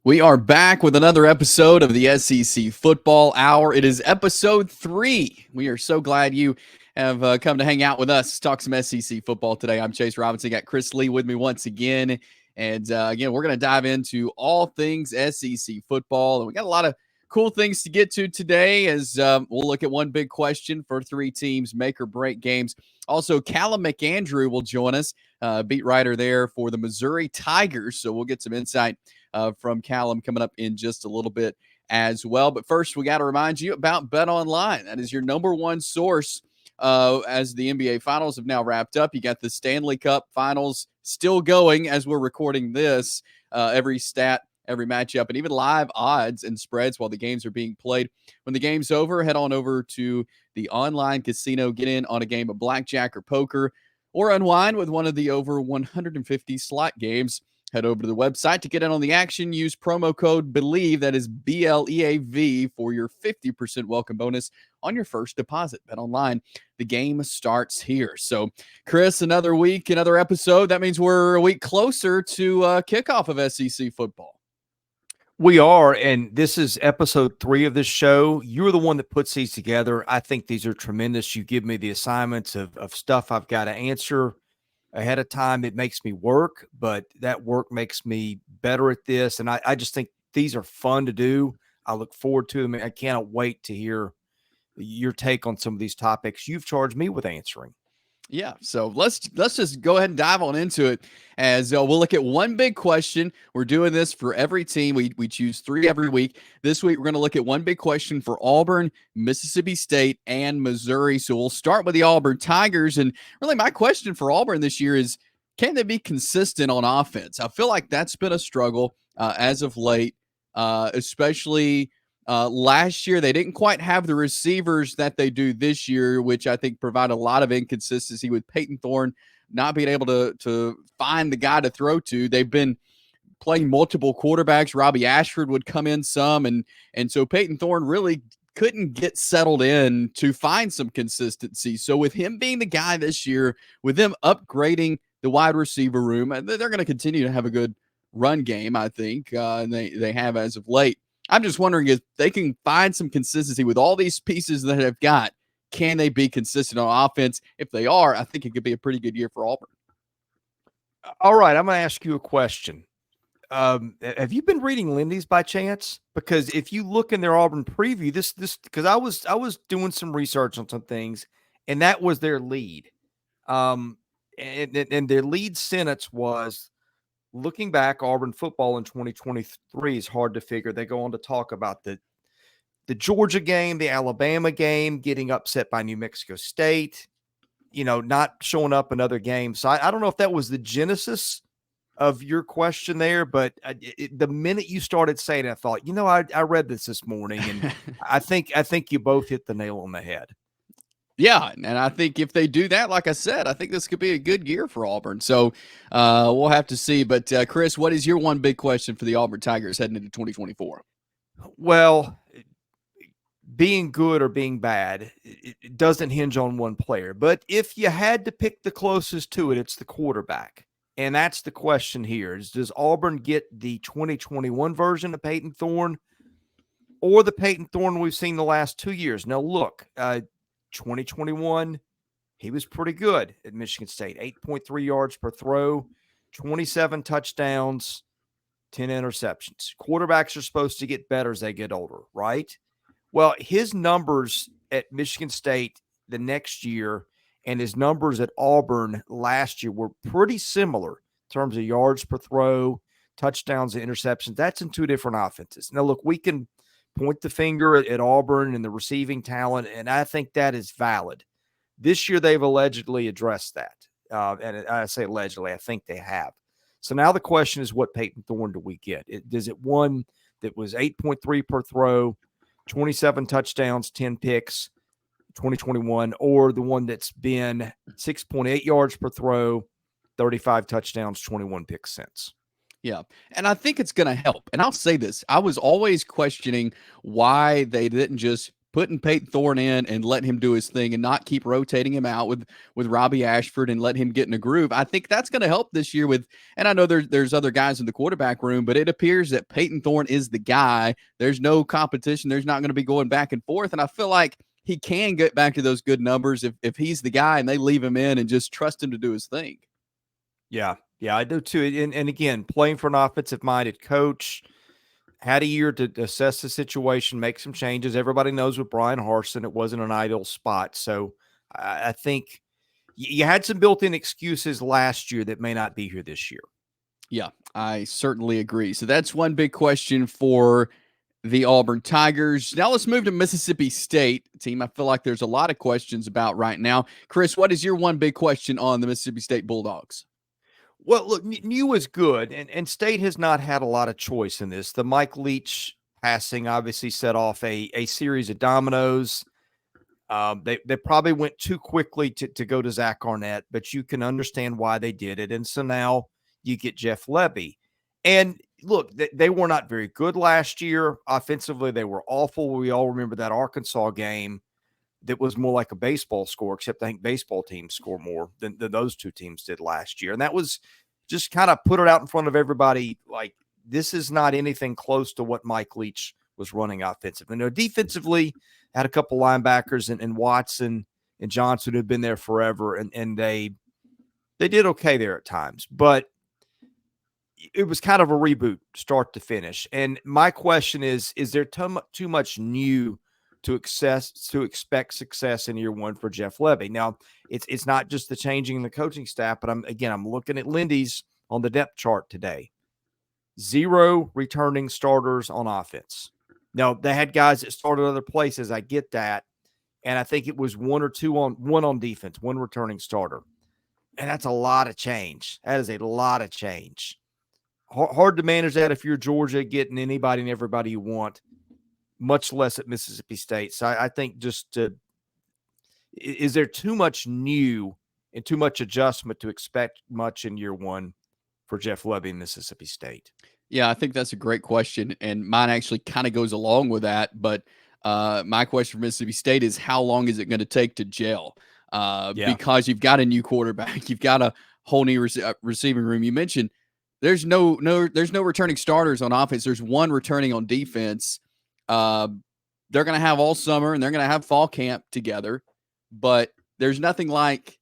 We are back with another episode of the SEC Football Hour. It is episode 3. We are so glad you have come to hang out with us, talk some SEC football today. I'm Chase Robinson. Got Chris Lee with me once again. And again, we're going to dive into all things SEC football. And we got a lot of cool things to get to today as we'll look at one big question for 3 teams, make or break games. Also, Calum McAndrew will join us, beat writer there for the Missouri Tigers. So we'll get some insight from Calum coming up in just a little bit as well. But first, we got to remind you about Bet Online. That is your number one source as the NBA Finals have now wrapped up. You got the Stanley Cup Finals still going as we're recording this. Every stat, every matchup, and even live odds and spreads while the games are being played. When the game's over, head on over to the online casino, get in on a game of blackjack or poker, or unwind with one of the over 150 slot games. Head over to the website to get in on the action. Use promo code BELIEVE, that is BLEAV, for your 50% welcome bonus on your first deposit. Bet online. The game starts here. So, Chris, another week, another episode. That means we're a week closer to kickoff of SEC football. We are, and this is episode 3 of this show. You're the one that puts these together. I think these are tremendous. You give me the assignments of stuff I've got to answer ahead of time. It makes me work, but that work makes me better at this. And I just think these are fun to do. I look forward to them. I cannot wait to hear your take on some of these topics you've charged me with answering. Yeah, so let's just go ahead and dive on into it as we'll look at one big question. We're doing this for every team. We choose 3 every week. This week, we're going to look at one big question for Auburn, Mississippi State, and Missouri. So we'll start with the Auburn Tigers. And really, my question for Auburn this year is, can they be consistent on offense? I feel like that's been a struggle as of late, especially last year. They didn't quite have the receivers that they do this year, which I think provide a lot of inconsistency with Peyton Thorne not being able to find the guy to throw to. They've been playing multiple quarterbacks. Robbie Ashford would come in some, and so Peyton Thorne really couldn't get settled in to find some consistency. So with him being the guy this year, with them upgrading the wide receiver room, they're going to continue to have a good run game, I think, and they have as of late. I'm just wondering if they can find some consistency with all these pieces that they've got. Can they be consistent on offense? If they are, I think it could be a pretty good year for Auburn. All right, I'm going to ask you a question. Have you been reading Lindy's by chance? Because if you look in their Auburn preview, this because I was doing some research on some things, and that was their lead. And their lead sentence was, looking back, Auburn football in 2023 is hard to figure. They go on to talk about the Georgia game, the Alabama game, getting upset by New Mexico State, not showing up in other games. So I don't know if that was the genesis of your question there, but the minute you started saying it, I thought, I read this morning, and I think you both hit the nail on the head. Yeah, and I think if they do that, like I said, I think this could be a good year for Auburn. So we'll have to see. But, Chris, what is your one big question for the Auburn Tigers heading into 2024? Well, being good or being bad, it doesn't hinge on one player. But if you had to pick the closest to it, it's the quarterback. And that's the question here. Does Auburn get the 2021 version of Peyton Thorne or the Peyton Thorne we've seen the last 2 years? Now, look, 2021, he was pretty good at Michigan State. 8.3 yards per throw, 27 touchdowns, 10 interceptions. Quarterbacks are supposed to get better as they get older, right? Well, his numbers at Michigan State the next year and his numbers at Auburn last year were pretty similar in terms of yards per throw, touchdowns, and interceptions. That's in 2 different offenses. Now, look, we can point the finger at Auburn and the receiving talent, and I think that is valid. This year, they've allegedly addressed that. And I say allegedly, I think they have. So now the question is, what Peyton Thorne do we get? Does it one that was 8.3 per throw, 27 touchdowns, 10 picks, 2021, or the one that's been 6.8 yards per throw, 35 touchdowns, 21 picks since? Yeah, and I think it's going to help. And I'll say this. I was always questioning why they didn't just putting Peyton Thorne in and letting him do his thing and not keep rotating him out with Robbie Ashford and let him get in a groove. I think that's going to help this year with, and I know there's other guys in the quarterback room, but it appears that Peyton Thorne is the guy. There's no competition. There's not going to be going back and forth. And I feel like he can get back to those good numbers if he's the guy and they leave him in and just trust him to do his thing. Yeah, I do too. And again, playing for an offensive-minded coach, had a year to assess the situation, make some changes. Everybody knows with Brian Harsin, it wasn't an ideal spot. So I think you had some built-in excuses last year that may not be here this year. Yeah, I certainly agree. So that's one big question for the Auburn Tigers. Now let's move to Mississippi State, team I feel like there's a lot of questions about right now. Chris, what is your one big question on the Mississippi State Bulldogs? Well, look, New is good, and State has not had a lot of choice in this. The Mike Leach passing obviously set off a series of dominoes. They probably went too quickly to go to Zach Arnett, but you can understand why they did it. And so now you get Jeff Lebby. And look, they were not very good last year. Offensively, they were awful. We all remember that Arkansas game that was more like a baseball score, except I think baseball teams score more than those two teams did last year. And that was just kind of put it out in front of everybody. Like, this is not anything close to what Mike Leach was running offensively. No, defensively, had a couple linebackers and Watson and Johnson who have been there forever. And they did okay there at times, but it was kind of a reboot start to finish. And my question is there too much new to expect success in year one for Jeff Lebby? Now, it's not just the changing in the coaching staff, but I'm looking at Lindy's on the depth chart today. 0 returning starters on offense. Now, they had guys that started other places. I get that. And I think it was 1 or 2 on defense, 1 returning starter. And that's a lot of change. That is a lot of change. Hard to manage that if you're Georgia, getting anybody and everybody you want, much less at Mississippi State. So I think is there too much new and too much adjustment to expect much in year one for Jeff Lebby in Mississippi State? Yeah, I think that's a great question, and mine actually kind of goes along with that. But my question for Mississippi State is, how long is it going to take to gel? Because you've got a new quarterback, you've got a whole new receiving room. You mentioned there's no returning starters on offense. There's 1 returning on defense. They're going to have all summer and they're going to have fall camp together, but there's nothing like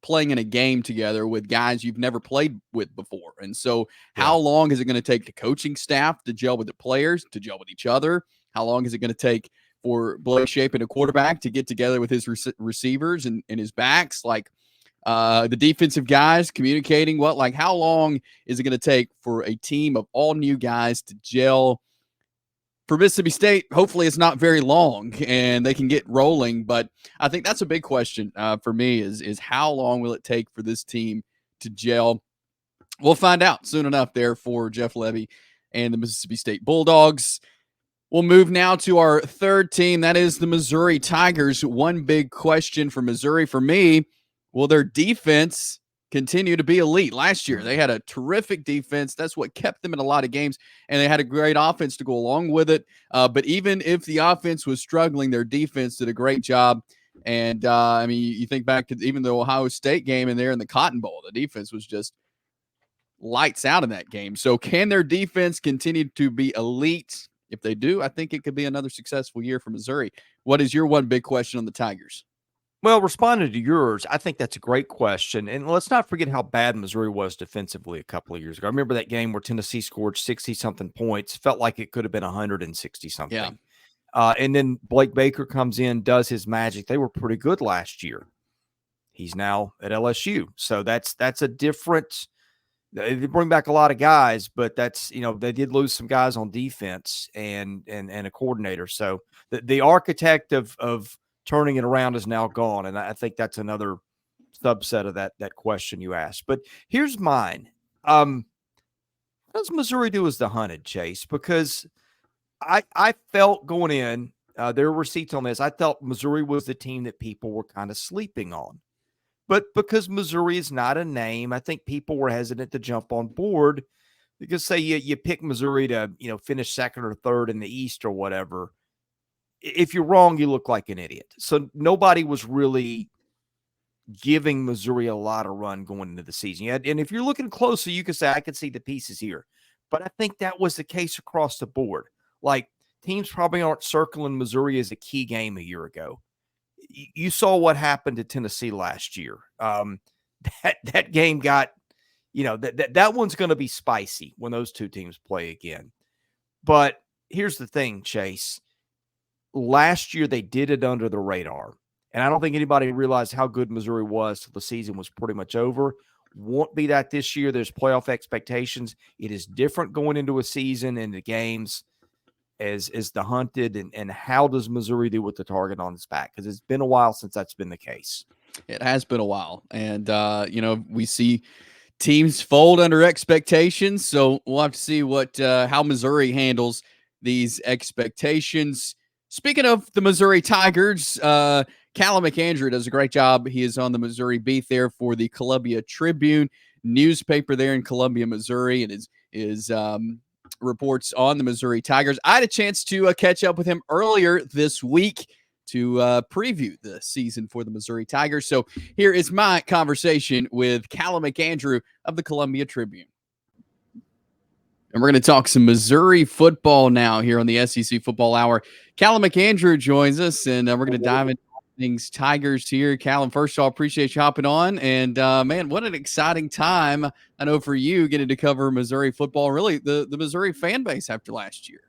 playing in a game together with guys you've never played with before. And so how long is it going to take the coaching staff to gel with the players, to gel with each other? How long is it going to take for Blake Shapen, a quarterback, to get together with his receivers and his backs? Like, the defensive guys communicating how long is it going to take for a team of all new guys to gel? For Mississippi State, hopefully it's not very long and they can get rolling. But I think that's a big question for me is how long will it take for this team to gel? We'll find out soon enough there for Jeff Lebby and the Mississippi State Bulldogs. We'll move now to our third team. That is the Missouri Tigers. One big question for Missouri for me, will their defense continue to be elite? Last year, they had a terrific defense. That's what kept them in a lot of games, and they had a great offense to go along with it. But even if the offense was struggling, their defense did a great job. And, you think back to even the Ohio State game in there in the Cotton Bowl, the defense was just lights out in that game. So can their defense continue to be elite? If they do, I think it could be another successful year for Missouri. What is your one big question on the Tigers? Well, responding to yours, I think that's a great question. And let's not forget how bad Missouri was defensively a couple of years ago. I remember that game where Tennessee scored 60-something points. Felt like it could have been 160-something. Yeah. And then Blake Baker comes in, does his magic. They were pretty good last year. He's now at LSU. So that's a different – they bring back a lot of guys, but that's – they did lose some guys on defense and a coordinator. So the architect of turning it around is now gone, and I think that's another subset of that question you asked. But here's mine. What does Missouri do as the hunted, Chase? Because I felt going in, there were receipts on this, I felt Missouri was the team that people were kind of sleeping on. But because Missouri is not a name, I think people were hesitant to jump on board because, say, you pick Missouri to finish second or third in the East or whatever. if you're wrong, you look like an idiot. So nobody was really giving Missouri a lot of run going into the season. And if you're looking closely, you can say, I can see the pieces here. But I think that was the case across the board. Like, teams probably aren't circling Missouri as a key game a year ago. You saw what happened to Tennessee last year. That game got, that one's going to be spicy when those two teams play again. But here's the thing, Chase. Last year, they did it under the radar. And I don't think anybody realized how good Missouri was till the season was pretty much over. Won't be that this year. There's playoff expectations. It is different going into a season and the games as the hunted. And how does Missouri do with the target on its back? Because it's been a while since that's been the case. It has been a while. And, we see teams fold under expectations. So we'll have to see how Missouri handles these expectations. Speaking of the Missouri Tigers, Calum McAndrew does a great job. He is on the Missouri beat there for the Columbia Tribune newspaper there in Columbia, Missouri, and his reports on the Missouri Tigers. I had a chance to catch up with him earlier this week to preview the season for the Missouri Tigers. So here is my conversation with Calum McAndrew of the Columbia Tribune. And we're going to talk some Missouri football now here on the SEC Football Hour. Calum McAndrew joins us, and we're going to dive into things Tigers here. Calum, first of all, appreciate you hopping on. And, man, what an exciting time, I know, for you getting to cover Missouri football, really the Missouri fan base after last year.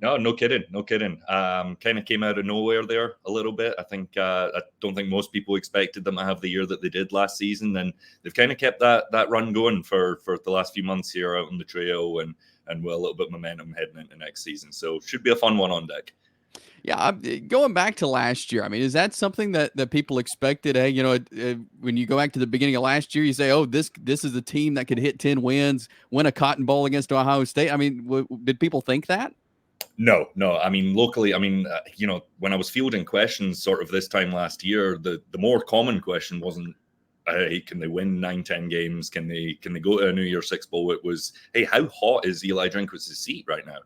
No kidding. Kind of came out of nowhere there a little bit. I don't think most people expected them to have the year that they did last season, and they've kind of kept that run going for the last few months here out on the trail, and with a little bit of momentum heading into next season. So should be a fun one on deck. Yeah, going back to last year, I mean, is that something that people expected? Hey, when you go back to the beginning of last year, you say, oh, this is a team that could hit 10 wins, win a Cotton Bowl against Ohio State. I mean, did people think that? No. I mean, locally, when I was fielding questions sort of this time last year, the more common question wasn't, hey, can they win 9-10 games? Can they go to a New Year's Six Bowl? It was, hey, how hot is Eli Drinkwitz's seat right now?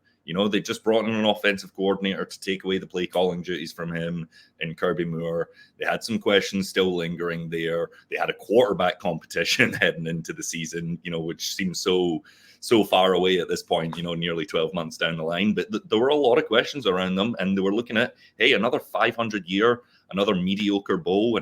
They just brought in an offensive coordinator to take away the play calling duties from him and Kirby Moore. They had some questions still lingering there. They had a quarterback competition heading into the season, which seems so far away at this point, nearly 12 months down the line. But there were a lot of questions around them, and they were looking at, hey, another 500 year, another mediocre bowl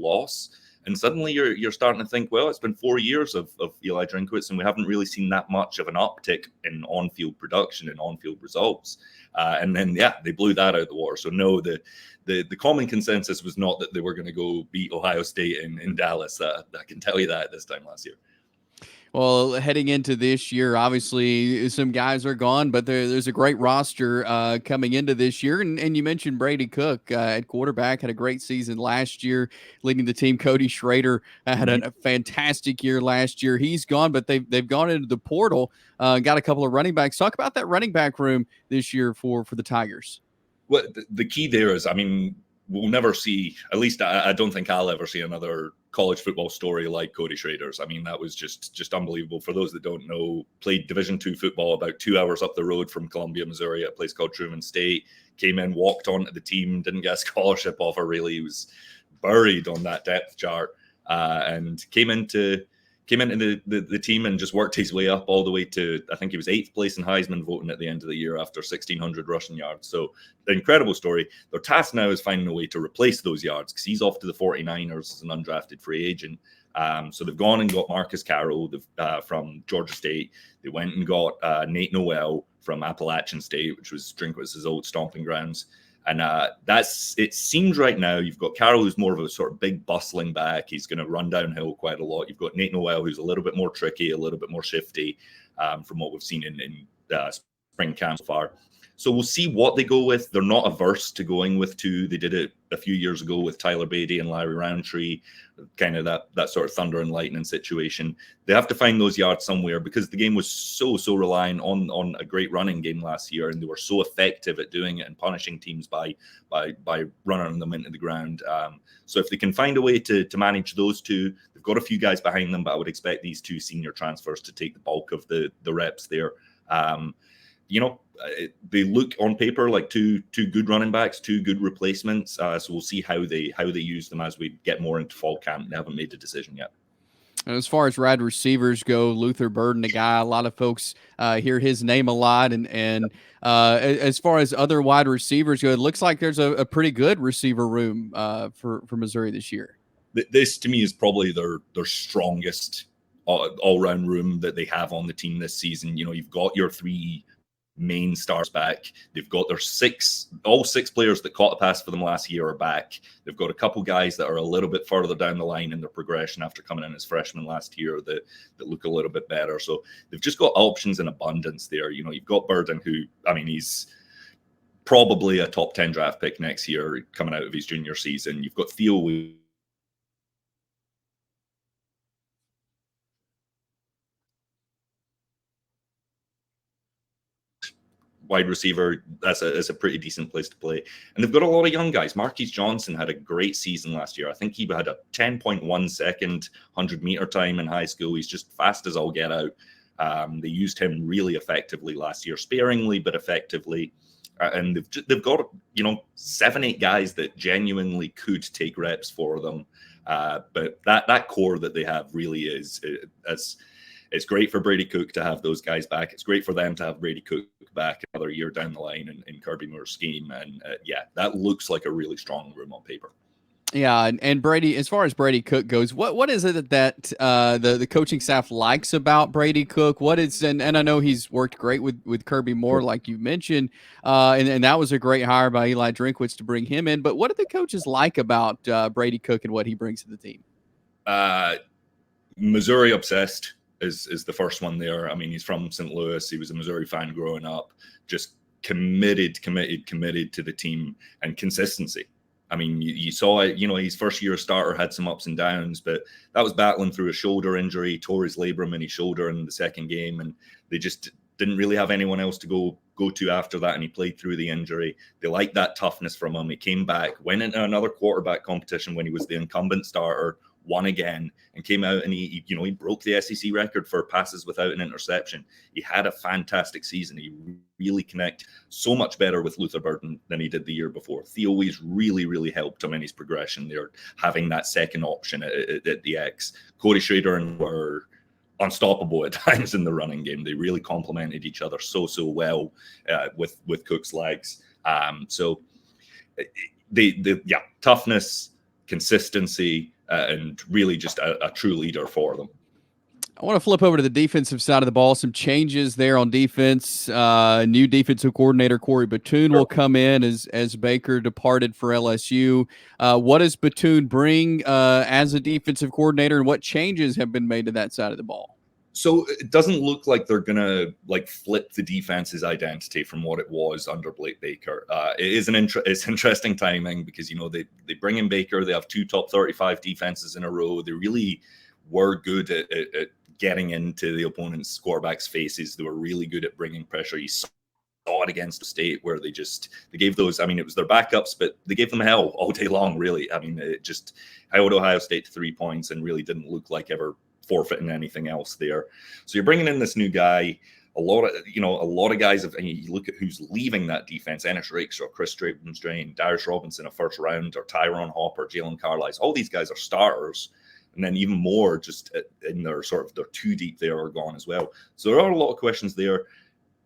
loss. And suddenly you're starting to think, well, it's been 4 years of Eli Drinkwitz, and we haven't really seen that much of an uptick in on-field production and on-field results. And then, they blew that out of the water. So no, the common consensus was not that they were going to go beat Ohio State in Dallas. I can tell you that this time last year. Well, heading into this year, obviously some guys are gone, but there's a great roster coming into this year. And you mentioned Brady Cook at quarterback, had a great season last year, leading the team. Cody Schrader had a fantastic year last year. He's gone, but they've gone into the portal, got a couple of running backs. Talk about that running back room this year for the Tigers. Well, the key there is, we'll never see, at least I don't think I'll ever see another college football story like Cody Schrader's. That was just unbelievable. For those that don't know, played Division II football about 2 hours up the road from Columbia, Missouri, at a place called Truman State. Came in, walked onto the team, didn't get a scholarship offer really. He was buried on that depth chart, and came into the team and just worked his way up all the way to, I think he was 8th place in Heisman voting at the end of the year after 1,600 rushing yards. So the incredible story. Their task now is finding a way to replace those yards, because he's off to the 49ers as an undrafted free agent. So they've gone and got Marcus Carroll from Georgia State. They went and got Nate Noel from Appalachian State, which was Drinkwitz's old stomping grounds. And it seems right now you've got Carroll, who's more of a sort of big bustling back. He's going to run downhill quite a lot. You've got Nate Noel, who's a little bit more tricky, a little bit more shifty from what we've seen in spring camp so far. So we'll see what they go with. They're not averse to going with two. They did it a few years ago with Tyler Beatty and Larry Roundtree, kind of that sort of thunder and lightning situation. They have to find those yards somewhere, because the game was so reliant on a great running game last year, and they were so effective at doing it and punishing teams by running them into the ground. So if they can find a way to manage those two, they've got a few guys behind them, but I would expect these two senior transfers to take the bulk of the reps there. they look on paper like two good running backs, two good replacements. So we'll see how they use them as we get more into fall camp. They haven't made a decision yet. And as far as wide receivers go, Luther Burden, a guy a lot of folks hear his name a lot, and as far as other wide receivers go, it looks like there's a pretty good receiver room for Missouri this year. This to me is probably their strongest all-round room that they have on the team this season. You know, you've got your three main stars back. They've got their all six players that caught a pass for them last year are back. They've got a couple guys that are a little bit further down the line in their progression after coming in as freshmen last year that look a little bit better. So they've just got options in abundance there. You know, you've got Burden, who, I mean, he's probably a top 10 draft pick next year coming out of his junior season. You've got Theo, wide receiver. That's a pretty decent place to play. And they've got a lot of young guys. Marquise Johnson had a great season last year. I think he had a 10.1 second 100-meter time in high school. He's just fast as all get out. They used him really effectively last year, sparingly but effectively. And they've got 7-8 guys that genuinely could take reps for them. But that core that they have really is it's great for Brady Cook to have those guys back. It's great for them to have Brady Cook back another year down the line in Kirby Moore's scheme. And that looks like a really strong room on paper. Yeah, and Brady, as far as Brady Cook goes, what is it that the coaching staff likes about Brady Cook? What is and I know he's worked great with Kirby Moore, like you mentioned, and that was a great hire by Eli Drinkwitz to bring him in. But what do the coaches like about Brady Cook and what he brings to the team? Missouri obsessed is the first one there. I mean, he's from St. Louis. He was a Missouri fan growing up. Just committed to the team and consistency. I mean, you saw it, his first year starter had some ups and downs, but that was battling through a shoulder injury, tore his labrum in his shoulder in the second game, and they just didn't really have anyone else to go to after that, and he played through the injury. They liked that toughness from him. He came back, went into another quarterback competition when he was the incumbent starter, won again, and came out and he broke the SEC record for passes without an interception. He had a fantastic season. He really connected so much better with Luther Burden than he did the year before. Theo always really, really helped him in his progression there, having that second option at the X. Cody Schrader were unstoppable at times in the running game. They really complemented each other so well with Cook's legs. So toughness, consistency, and really just a true leader for them. I want to flip over to the defensive side of the ball. Some changes there on defense. New defensive coordinator Corey Batoon will come in as Baker departed for LSU. What does Batoon bring as a defensive coordinator, and what changes have been made to that side of the ball? So it doesn't look like they're gonna flip the defense's identity from what it was under Blake Baker. It is it's interesting timing because they bring in Baker. They have 2 top 35 defenses in a row. They really were good at getting into the opponent's quarterbacks' faces. They were really good at bringing pressure. You saw it against the State where they gave those. I mean, it was their backups, but they gave them hell all day long. Really, I mean, it just held Ohio State to 3 points and really didn't look like ever forfeiting anything else there. So you're bringing in this new guy. A lot of guys have. And you look at who's leaving that defense: Ennis Rakestraw, Chris Straben-Strain, Darius Robinson, a first round, or Tyrone Hopper, Jalen Carlisle. All these guys are starters, and then even more just in their they're too deep there are gone as well. So there are a lot of questions there.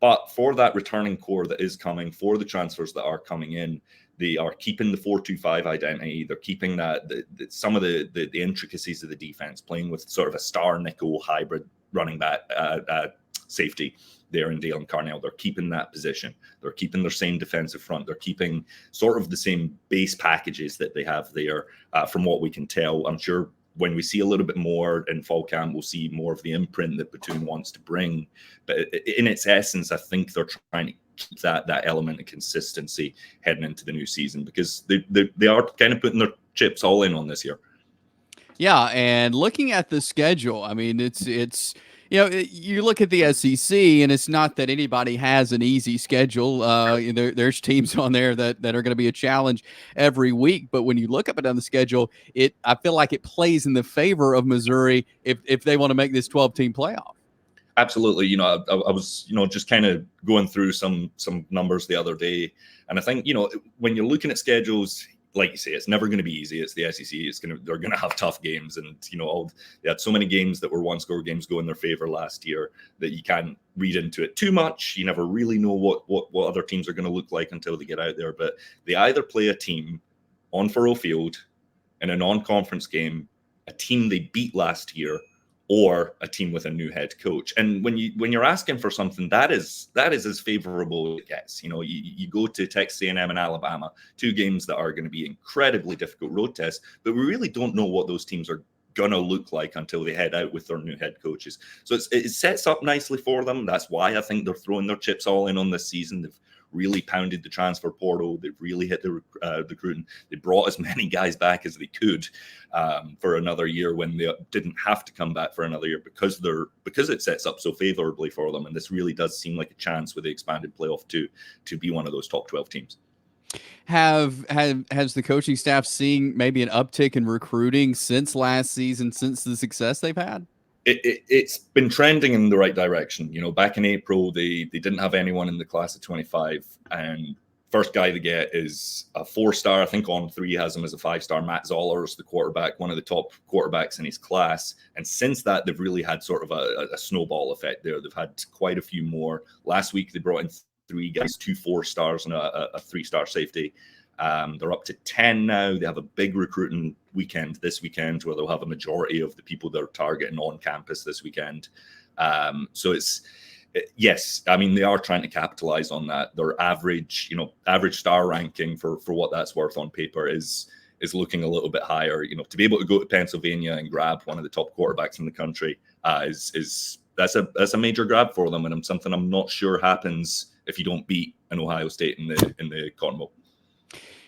But for that returning core that is coming, for the transfers that are coming in, they are keeping the 4-2-5 identity. They're keeping some of the intricacies of the defense, playing with sort of a star nickel hybrid running back safety there in Dalen Carnell. They're keeping that position. They're keeping their same defensive front. They're keeping sort of the same base packages that they have there from what we can tell. I'm sure when we see a little bit more in fall camp, we'll see more of the imprint that Batoon wants to bring. But in its essence, I think they're trying to keep that element of consistency heading into the new season because they are kind of putting their chips all in on this year. Yeah, and looking at the schedule, I mean, it's you look at the SEC, and it's not that anybody has an easy schedule. There's teams on there that are going to be a challenge every week. But when you look up and down the schedule, I feel like it plays in the favor of Missouri if they want to make this 12-team playoff. Absolutely. I was, just kind of going through some numbers the other day. And I think, when you're looking at schedules, like you say, it's never going to be easy. It's the SEC. They're going to have tough games. And, they had so many games that were one-score games go in their favor last year that you can't read into it too much. You never really know what other teams are going to look like until they get out there. But they either play a team on Furrow Field in a non-conference game, a team they beat last year, or a team with a new head coach. And when you're asking for something, that is as favorable as it gets. You go to Texas A&M and Alabama, two games that are going to be incredibly difficult road tests, but we really don't know what those teams are going to look like until they head out with their new head coaches. So it sets up nicely for them. That's why I think they're throwing their chips all in on this season. They've really pounded the transfer portal. They've really hit the recruiting. They brought as many guys back as they could for another year when they didn't have to come back for another year because it sets up so favorably for them. And this really does seem like a chance with the expanded playoff to be one of those top 12 teams. Has the coaching staff seen maybe an uptick in recruiting since last season, since the success they've had? It's been trending in the right direction. Back in April, they didn't have anyone in the class of 25, and first guy they get is a 4-star. I think On3 has him as a 5-star. Matt Zollers, the quarterback, one of the top quarterbacks in his class. And since that, they've really had sort of a snowball effect there. They've had quite a few more. Last week, they brought in 3 guys, 2 4-stars and a 3-star safety. They're up to 10 now. They have a big recruiting weekend this weekend where they'll have a majority of the people they're targeting on campus this weekend. So yes, I mean, they are trying to capitalize on that. Their average star ranking for what that's worth on paper is looking a little bit higher. To be able to go to Pennsylvania and grab one of the top quarterbacks in the country that's a major grab for them, and something I'm not sure happens if you don't beat an Ohio State in the Cotton Bowl.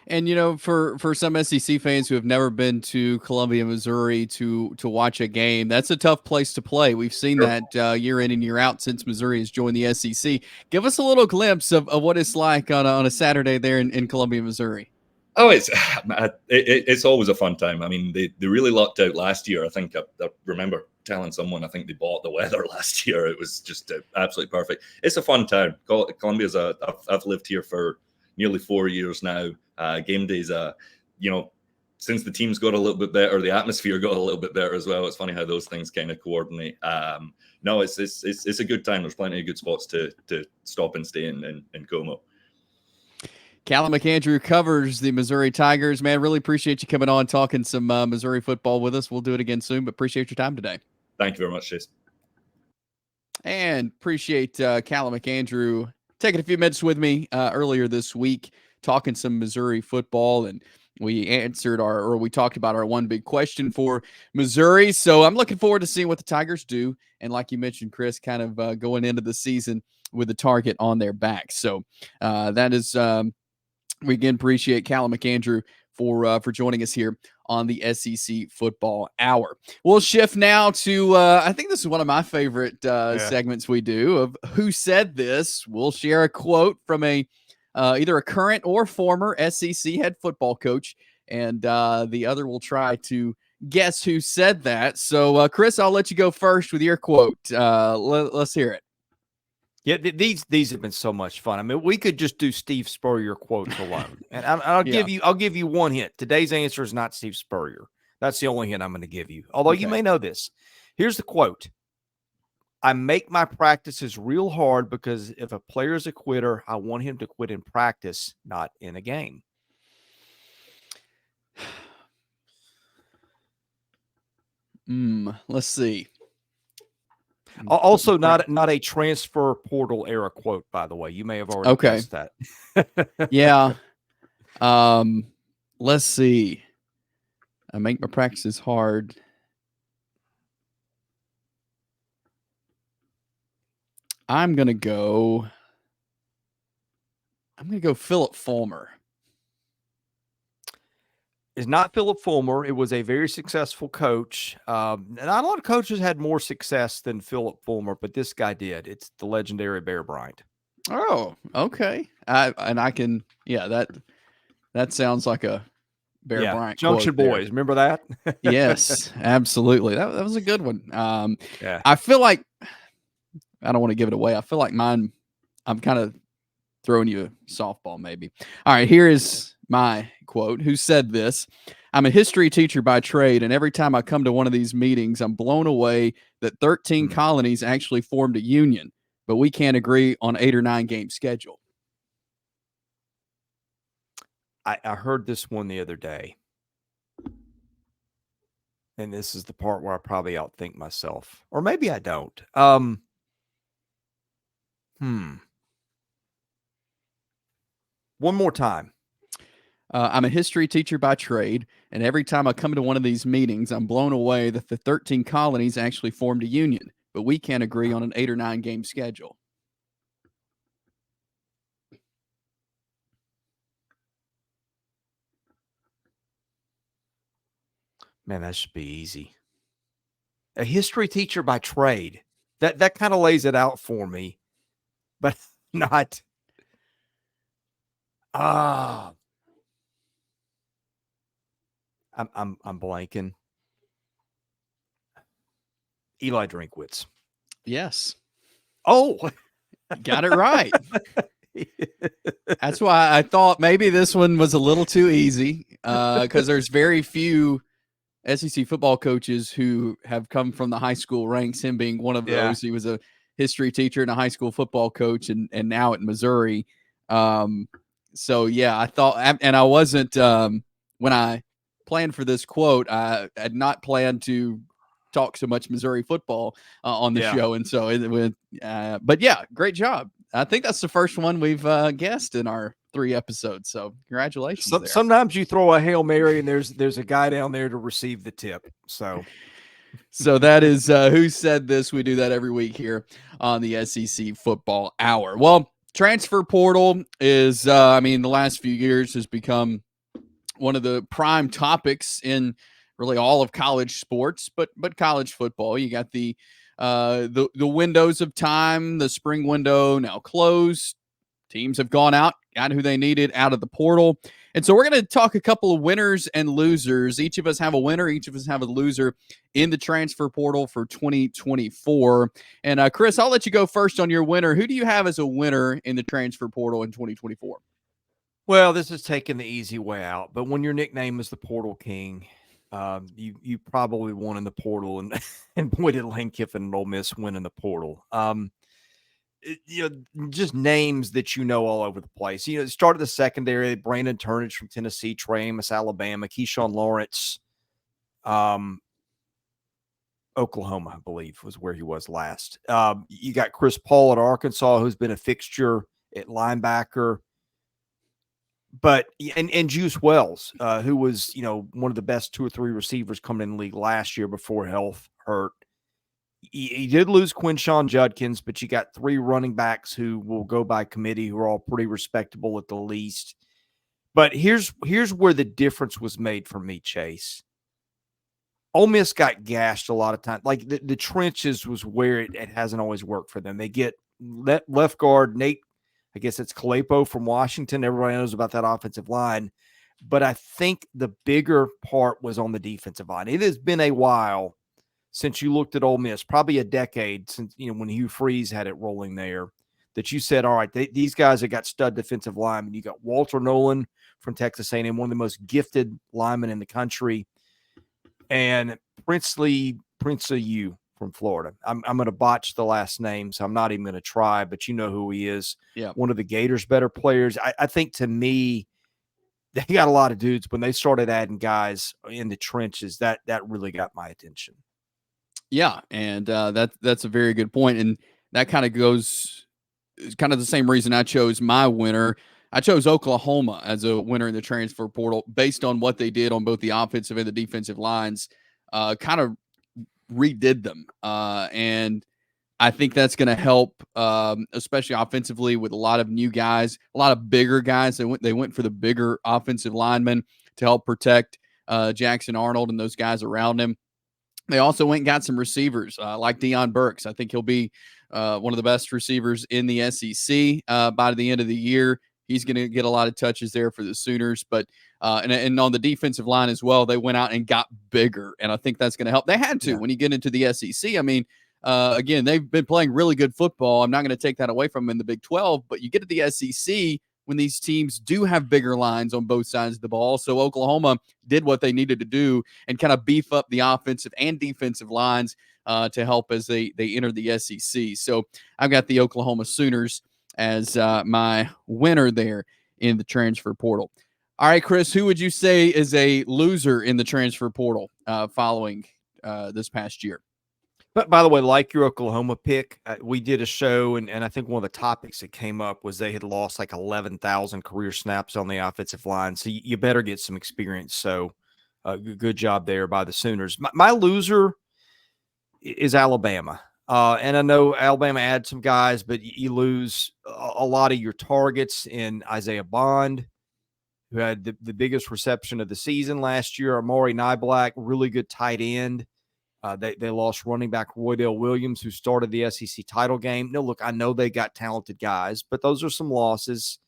And for some SEC fans who have never been to Columbia, Missouri to watch a game, that's a tough place to play. We've seen that year in and year out since Missouri has joined the SEC. Give us a little glimpse of what it's like on a Saturday there in Columbia, Missouri. Oh, it's always a fun time. I mean, they really lucked out last year. I think I remember telling someone I think they bought the weather last year. It was just absolutely perfect. It's a fun town. Columbia's I've lived here for nearly 4 years now. Game days, since the teams got a little bit better, the atmosphere got a little bit better as well. It's funny how those things kind of coordinate. No, it's a good time. There's plenty of good spots to stop and stay in Como. Calum McAndrew covers the Missouri Tigers. Man, really appreciate you coming on, talking some Missouri football with us. We'll do it again soon, but appreciate your time today. Thank you very much, Chase. And appreciate Calum McAndrew taking a few minutes with me earlier this week, talking some Missouri football, and we talked about our one big question for Missouri. So I'm looking forward to seeing what the Tigers do. And like you mentioned, Chris, kind of going into the season with the target on their back. So that is, we again appreciate Calum McAndrew for joining us here on the SEC Football Hour. We'll shift now to, I think this is one of my favorite segments we do of Who Said This. We'll share a quote from either a current or former SEC head football coach, and the other will try to guess who said that. So, Chris, I'll let you go first with your quote. Let's hear it. Yeah, these have been so much fun. I mean, we could just do Steve Spurrier quotes alone, and I'll give you one hint. Today's answer is not Steve Spurrier. That's the only hint I'm going to give you. Although you may know this. Here's the quote: "I make my practices real hard because if a player is a quitter, I want him to quit in practice, not in a game." Let's see. Also, not a transfer portal era quote, by the way. You may have already guessed that. Yeah. Let's see. I make my practices hard. I'm gonna go Philip Fulmer. It's not Philip Fulmer. It was a very successful coach. Not a lot of coaches had more success than Philip Fulmer, but this guy did. It's the legendary Bear Bryant. Oh, okay. That sounds like a Bear Bryant Junction Boys. Remember that? Yes, absolutely. That was a good one. Yeah. I feel like I don't want to give it away. I feel like mine, I'm kind of throwing you a softball maybe. All right, here is my quote. Who said this? I'm a history teacher by trade, and every time I come to one of these meetings, I'm blown away that 13 colonies actually formed a union, but we can't agree on 8 or 9 game schedule. I heard this one the other day, and this is the part where I probably outthink myself, or maybe I don't. One more time. I'm a history teacher by trade, and every time I come to one of these meetings, I'm blown away that the 13 colonies actually formed a union, but we can't agree on an 8 or 9 game schedule. Man, that should be easy. A history teacher by trade. That kind of lays it out for me, but not. I'm blanking. Eli Drinkwitz. Yes. Oh, got it right. That's why I thought maybe this one was a little too easy because there's very few SEC football coaches who have come from the high school ranks, him being one of those. He was a history teacher and a high school football coach and now at Missouri. So, yeah, I thought – and I wasn't when I planned for this quote, I had not planned to talk so much Missouri football on the show. And so it went but, yeah, great job. I think that's the first one we've guessed in our 3 episodes. So congratulations. Sometimes you throw a Hail Mary and there's a guy down there to receive the tip. So that is Who Said This. We do that every week here on the SEC Football Hour. Well, transfer portal is, the last few years has become one of the prime topics in really all of college sports, but college football. You got the windows of time, the spring window now closed. Teams have gone out, got who they needed out of the portal. And so we're going to talk a couple of winners and losers. Each of us have a winner. Each of us have a loser in the transfer portal for 2024. And Chris, I'll let you go first on your winner. Who do you have as a winner in the transfer portal in 2024? Well, this is taking the easy way out. But when your nickname is the Portal King, you probably won in the portal. And boy, did Lane Kiffin and Ole Miss win in the portal. Just names that all over the place. Started the secondary, Brandon Turnage from Tennessee, Trey Amos, Alabama, Keyshawn Lawrence, Oklahoma, I believe, was where he was last. You got Chris Paul at Arkansas, who's been a fixture at linebacker. But and Juice Wells, who was one of the best 2 or 3 receivers coming in the league last year before health hurt. He did lose Quinshon Judkins, but you got 3 running backs who will go by committee who are all pretty respectable at the least. But here's where the difference was made for me, Chase. Ole Miss got gashed a lot of times. Like the trenches was where it hasn't always worked for them. They get left guard Nate, I guess it's Kalepo from Washington. Everybody knows about that offensive line. But I think the bigger part was on the defensive line. It has been a while since you looked at Ole Miss, probably a decade since, when Hugh Freeze had it rolling there, that you said, all right, these guys have got stud defensive linemen. You got Walter Nolan from Texas A&M, one of the most gifted linemen in the country, and Prince U from Florida. I'm going to botch the last name, so I'm not even going to try, but you know who he is. Yeah. One of the Gators' better players. I think, to me, they got a lot of dudes. When they started adding guys in the trenches, that really got my attention. Yeah, and that's a very good point, and that kind of goes kind of the same reason I chose my winner. I chose Oklahoma as a winner in the transfer portal based on what they did on both the offensive and the defensive lines. Kind of redid them, and I think that's going to help, especially offensively, with a lot of new guys, a lot of bigger guys. They went for the bigger offensive linemen to help protect Jackson Arnold and those guys around him. They also went and got some receivers like Deion Burks. I think he'll be one of the best receivers in the SEC by the end of the year. He's going to get a lot of touches there for the Sooners. But and on the defensive line as well, they went out and got bigger, and I think that's going to help. They had to when you get into the SEC. I mean, Again, they've been playing really good football. I'm not going to take that away from them in the Big 12, but you get to the SEC when these teams do have bigger lines on both sides of the ball. So Oklahoma did what they needed to do and kind of beef up the offensive and defensive lines to help as they enter the SEC. So I've got the Oklahoma Sooners as my winner there in the transfer portal. All right, Chris, who would you say is a loser in the transfer portal following this past year? But by the way, like your Oklahoma pick, we did a show, and I think one of the topics that came up was they had lost like 11,000 career snaps on the offensive line. So you better get some experience. So good job there by the Sooners. My loser is Alabama. And I know Alabama had some guys, but you lose a lot of your targets in Isaiah Bond, who had the biggest reception of the season last year. Amari Niblack, really good tight end. They lost running back Roydell Williams, who started the SEC title game. No, look, I know they got talented guys, but those are some losses.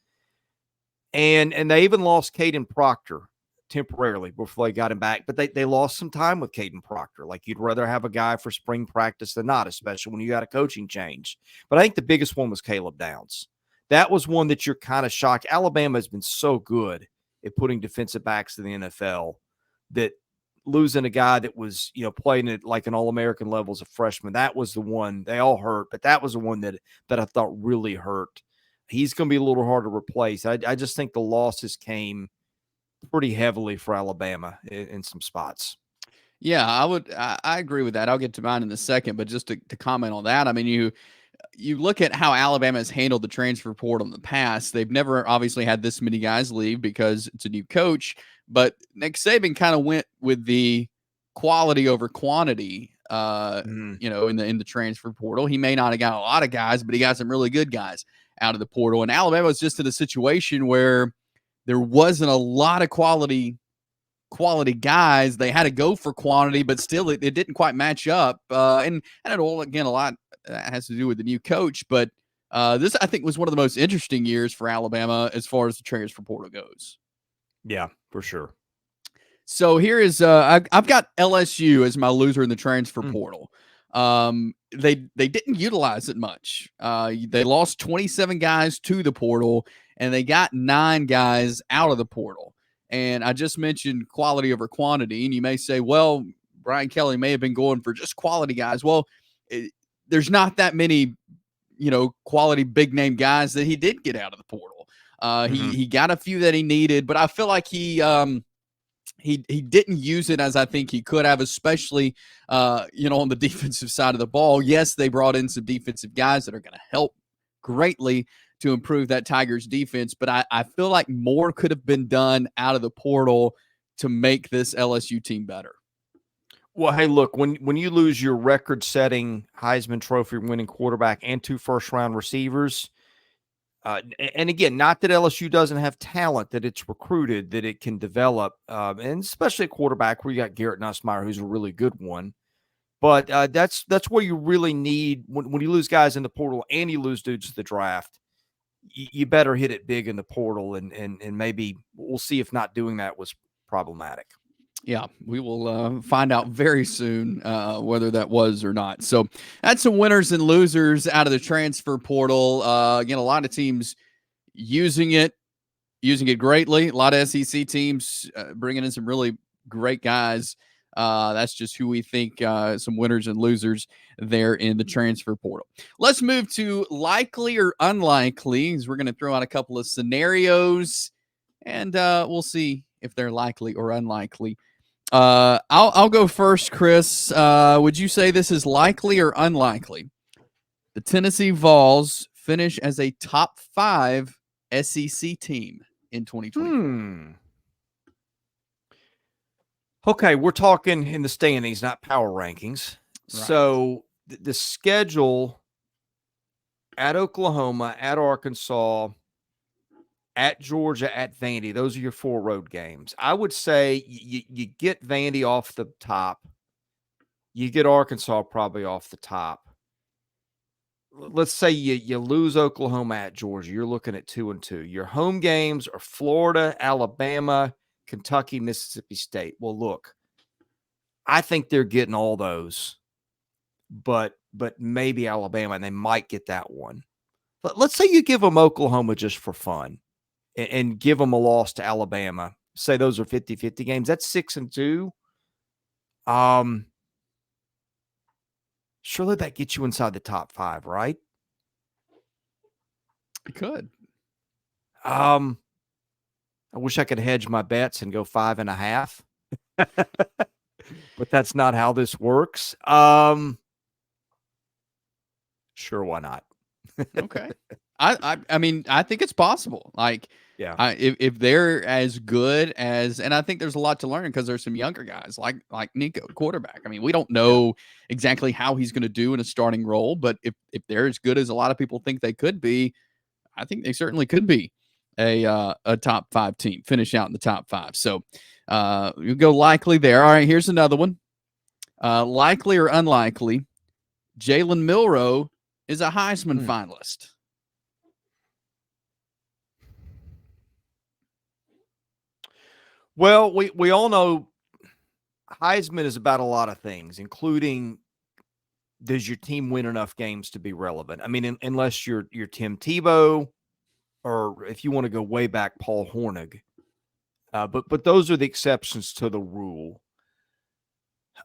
And they even lost Caden Proctor temporarily before they got him back. But they lost some time with Caden Proctor. Like, you'd rather have a guy for spring practice than not, especially when you got a coaching change. But I think the biggest one was Caleb Downs. That was one that you're kind of shocked. Alabama has been so good at putting defensive backs in the NFL that losing a guy that was, playing at like an All-American level as a freshman, that was the one. They all hurt, but that was the one that I thought really hurt. He's going to be a little hard to replace. I just think the losses came pretty heavily for Alabama in some spots. Yeah, I agree with that. I'll get to mine in a second, but just to comment on that, I mean, you look at how Alabama has handled the transfer portal in the past. They've never obviously had this many guys leave because it's a new coach, but Nick Saban kind of went with the quality over quantity, in the transfer portal. He may not have got a lot of guys, but he got some really good guys out of the portal. And Alabama was just in a situation where there wasn't a lot of quality guys. They had to go for quantity, but still it didn't quite match up. And it all, again, a lot has to do with the new coach, but this, I think, was one of the most interesting years for Alabama as far as the transfer portal goes. Yeah, for sure. So here is I've got LSU as my loser in the transfer portal. They didn't utilize it much. They lost 27 guys to the portal, and they got 9 guys out of the portal. And I just mentioned quality over quantity, and you may say, well, Brian Kelly may have been going for just quality guys. Well, there's not that many, quality big name guys that he did get out of the portal. He got a few that he needed, but I feel like he didn't use it as I think he could have, especially, on the defensive side of the ball. Yes, they brought in some defensive guys that are going to help greatly to improve that Tigers defense, but I feel like more could have been done out of the portal to make this LSU team better. Well, hey, look, when you lose your record-setting Heisman Trophy winning quarterback and 2 first-round receivers, and again, not that LSU doesn't have talent that it's recruited, that it can develop, and especially a quarterback where you got Garrett Nussmeier, who's a really good one. But that's where you really need, when you lose guys in the portal and you lose dudes to the draft, you better hit it big in the portal, and maybe we'll see if not doing that was problematic. Yeah, we will find out very soon whether that was or not. So that's some winners and losers out of the transfer portal. Again, a lot of teams using it greatly. A lot of SEC teams bringing in some really great guys. That's just who we think some winners and losers there in the transfer portal. Let's move to likely or unlikely, as we're going to throw out a couple of scenarios, and we'll see if they're likely or unlikely. I'll go first, Chris. Would you say this is likely or unlikely? The Tennessee Vols finish as a top 5 SEC team in 2024. Okay, we're talking in the standings, not power rankings. Right. So the schedule at Oklahoma, at Arkansas, at Georgia, at Vandy, those are your 4 road games. I would say you get Vandy off the top. You get Arkansas probably off the top. Let's say you lose Oklahoma at Georgia. You're looking at 2-2. Your home games are Florida, Alabama, Kentucky, Mississippi State. Well, look, I think they're getting all those. But but maybe Alabama, and they might get that one. But let's say you give them Oklahoma just for fun and give them a loss to Alabama. Say those are 50-50 games. That's 6-2. Surely that gets you inside the top 5, right? It could. I wish I could hedge my bets and go 5.5, but that's not how this works. Sure, why not? Okay. I mean, I think it's possible. Like, Yeah. If they're as good as, and I think there's a lot to learn because there's some younger guys like Nico, quarterback. I mean, we don't know exactly how he's going to do in a starting role, but if they're as good as a lot of people think they could be, I think they certainly could be a top 5 team, finish out in the top 5. So you go likely there. All right, here's another one. Likely or unlikely, Jalen Milroe is a Heisman finalist. Well, we all know Heisman is about a lot of things, including does your team win enough games to be relevant? I mean, unless you're Tim Tebow, or if you want to go way back, Paul Hornig. But those are the exceptions to the rule.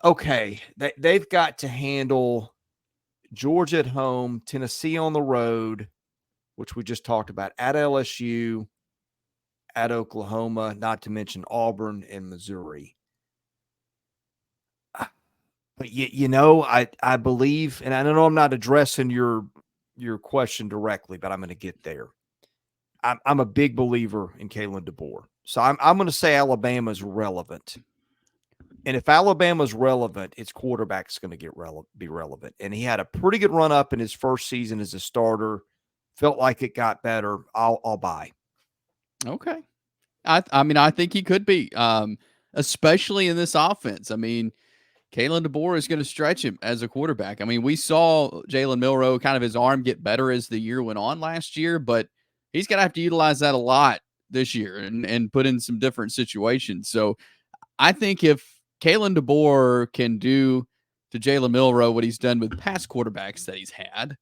Okay, they've got to handle Georgia at home, Tennessee on the road, which we just talked about, at LSU, at Oklahoma, not to mention Auburn and Missouri. But I believe, and I know I'm not addressing your question directly, but I'm going to get there. I'm a big believer in Calum DeBoer, so I'm going to say Alabama's relevant. And if Alabama's relevant, its quarterback's going to be relevant. And he had a pretty good run up in his first season as a starter. Felt like it got better. I'll buy. Okay. I mean, I think he could be, especially in this offense. I mean, Calum DeBoer is going to stretch him as a quarterback. I mean, we saw Jalen Milroe, kind of his arm get better as the year went on last year, but he's going to have to utilize that a lot this year and put in some different situations. So I think if Calum DeBoer can do to Jalen Milroe what he's done with past quarterbacks that he's had,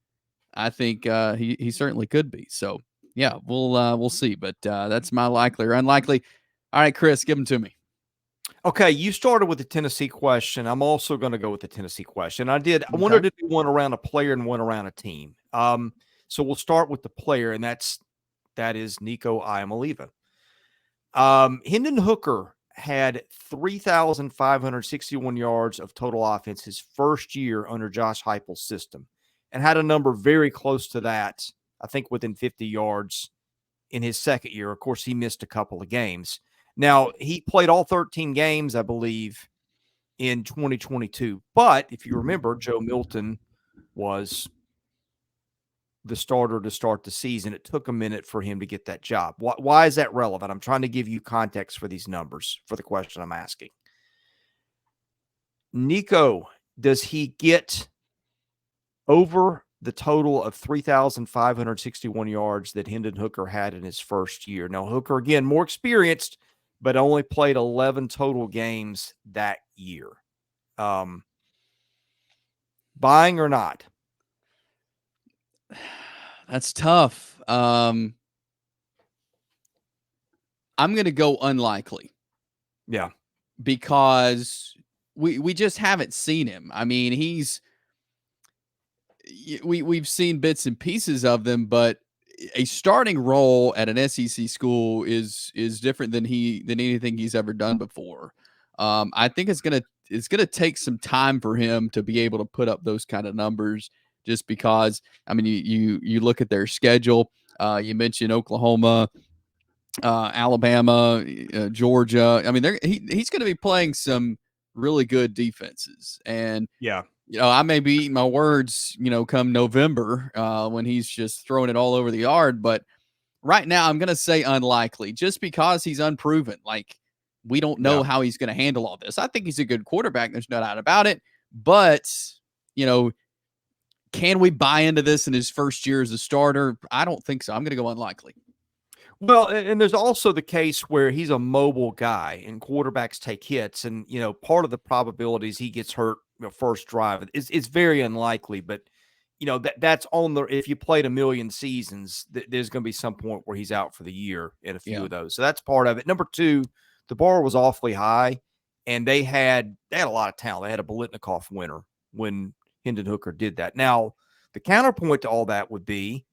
I think he certainly could be. So yeah, we'll see. But that's my likely or unlikely. All right, Chris, give them to me. Okay, you started with the Tennessee question. I'm also going to go with the Tennessee question. I wanted to do one around a player and one around a team. So we'll start with the player, and that is Nico Iamaleava. Hendon Hooker had 3,561 yards of total offense his first year under Josh Heupel's system, and had a number very close to that, I think within 50 yards in his second year. Of course, he missed a couple of games. Now, he played all 13 games, I believe, in 2022. But if you remember, Joe Milton was the starter to start the season. It took a minute for him to get that job. Why is that relevant? I'm trying to give you context for these numbers for the question I'm asking. Nico, does he get over the total of 3,561 yards that Hendon Hooker had in his first year? Now, Hooker, again, more experienced, but only played 11 total games that year. Buying or not? That's tough. I'm going to go unlikely. Yeah. Because we just haven't seen him. I mean, we've seen bits and pieces of them, but a starting role at an SEC school is different than anything he's ever done before. I think it's gonna take some time for him to be able to put up those kind of numbers. Just because, I mean, you look at their schedule. You mentioned Oklahoma, Alabama, Georgia. I mean, he's going to be playing some really good defenses, and yeah. I may be eating my words, come November when he's just throwing it all over the yard. But right now, I'm going to say unlikely, just because he's unproven. Like, we don't know how he's going to handle all this. I think he's a good quarterback. There's no doubt about it. But, can we buy into this in his first year as a starter? I don't think so. I'm going to go unlikely. Well, and there's also the case where he's a mobile guy and quarterbacks take hits. And, part of the probabilities he gets hurt first drive. It's very unlikely, but that's on the, if you played a million seasons, there's going to be some point where he's out for the year in a few of those. So that's part of it. Number two, the bar was awfully high, and they had a lot of talent. They had a Biletnikoff winner when Hendon Hooker did that. Now, the counterpoint to all that would be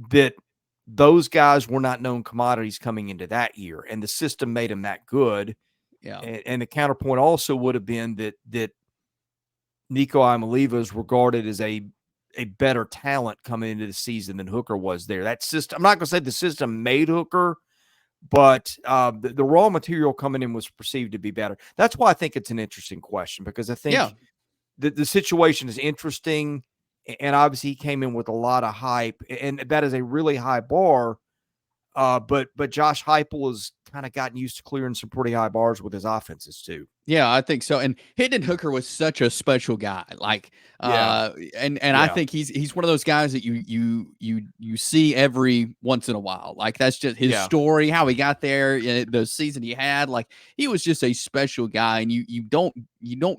that those guys were not known commodities coming into that year, and the system made them that good. Yeah. And the counterpoint also would have been that Nico Iamaleava is regarded as a better talent coming into the season than Hooker was there. That system, I'm not going to say the system made Hooker, but the raw material coming in was perceived to be better. That's why I think it's an interesting question, because I think the situation is interesting, and obviously he came in with a lot of hype, and that is a really high bar. But Josh Heupel has kind of gotten used to clearing some pretty high bars with his offenses too. Yeah, I think so. And Hendon Hooker was such a special guy. Like, and I think he's one of those guys that you see every once in a while. Like, that's just his story, how he got there, the season he had. Like, he was just a special guy, and you don't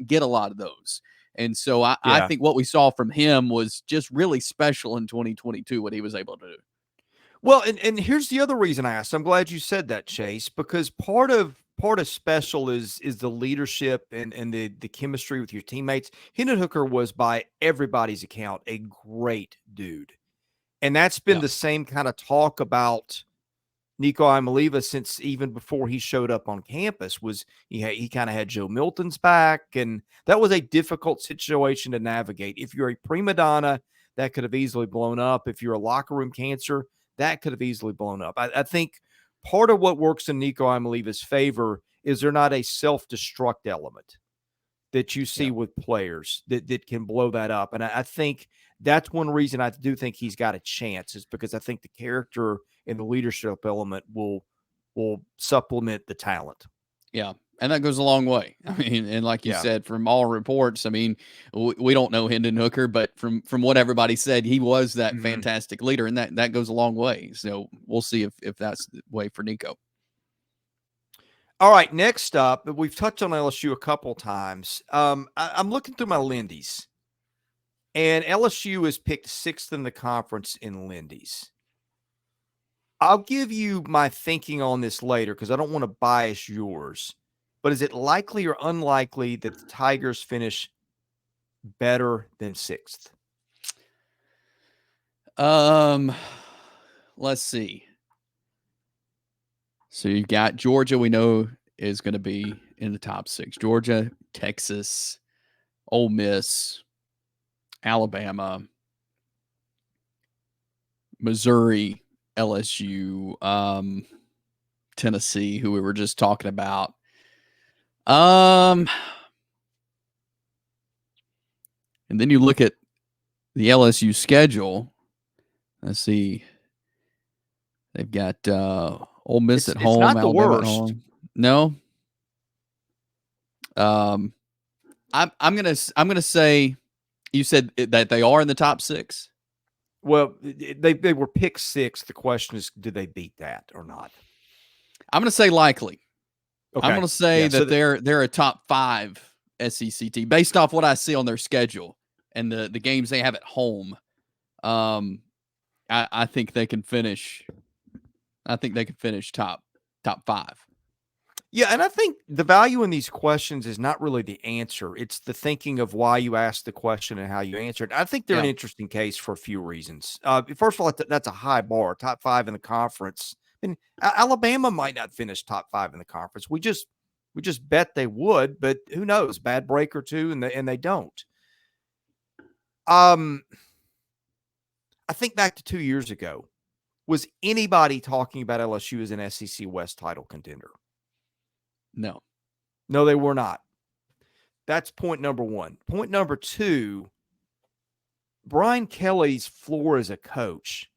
get a lot of those. And so I think what we saw from him was just really special in 2022, what he was able to do. Well, and here's the other reason I asked. I'm glad you said that, Chase, because part of special is the leadership and the chemistry with your teammates. Hendon Hooker was, by everybody's account, a great dude. And that's been the same kind of talk about Nico Iamaleava since even before he showed up on campus. Was he kind of had Joe Milton's back, and that was a difficult situation to navigate. If you're a prima donna, that could have easily blown up. If you're a locker room cancer, that could have easily blown up. I think part of what works in Nico Iamaleava's favor is there not a self-destruct element that you see with players that can blow that up. And I think that's one reason I do think he's got a chance, is because I think the character and the leadership element will supplement the talent. Yeah. And that goes a long way. I mean, and like you said, from all reports, I mean, we don't know Hendon Hooker, but from what everybody said, he was that fantastic leader, and that goes a long way. So we'll see if that's the way for Nico. All right, next up, we've touched on LSU a couple times. I'm looking through my Lindy's, and LSU is picked 6th in the conference in Lindy's. I'll give you my thinking on this later because I don't want to bias yours. But is it likely or unlikely that the Tigers finish better than 6th? Let's see. So you've got Georgia, we know is going to be in the top 6. Georgia, Texas, Ole Miss, Alabama, Missouri, LSU, Tennessee, who we were just talking about. And then you look at the LSU schedule. Let's see. They've got Ole Miss at home, not Alabama the at worst. home. No. I'm gonna say you said that they are in the top 6. Well, they were picked 6th. The question is, do they beat that or not? I'm gonna say likely. Okay. I'm going to say that they're a top 5 SEC team based off what I see on their schedule and the games they have at home. I think they can finish. I think they can finish top 5. Yeah, and I think the value in these questions is not really the answer. It's the thinking of why you asked the question and how you answered. I think they're an interesting case for a few reasons. First of all, that's a high bar, top 5 in the conference. And Alabama might not finish top 5 in the conference. We just bet they would, but who knows? Bad break or two, and they don't. I think back to 2 years ago. Was anybody talking about LSU as an SEC West title contender? No, they were not. That's point number 1. Point number 2, Brian Kelly's floor as a coach.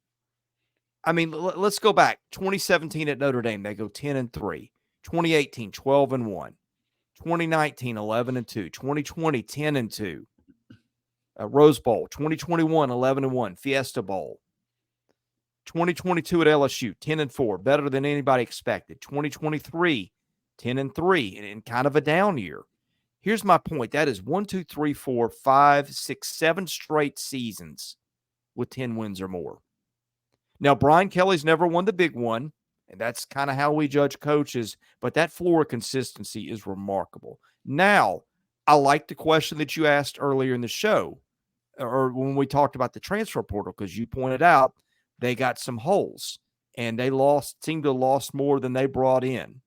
I mean, let's go back. 2017 at Notre Dame, they go 10-3. 2018, 12-1. 2019, 11-2. 2020, 10-2. Rose Bowl. 2021, 11-1. Fiesta Bowl. 2022 at LSU, 10-4, better than anybody expected. 2023, 10-3, and kind of a down year. Here's my point. That is 1, 2, 3, 4, 5, 6, 7 straight seasons with 10 wins or more. Now, Brian Kelly's never won the big one, and that's kind of how we judge coaches, but that floor of consistency is remarkable. Now, I like the question that you asked earlier in the show, or when we talked about the transfer portal, because you pointed out they got some holes, and they seemed to have lost more than they brought in.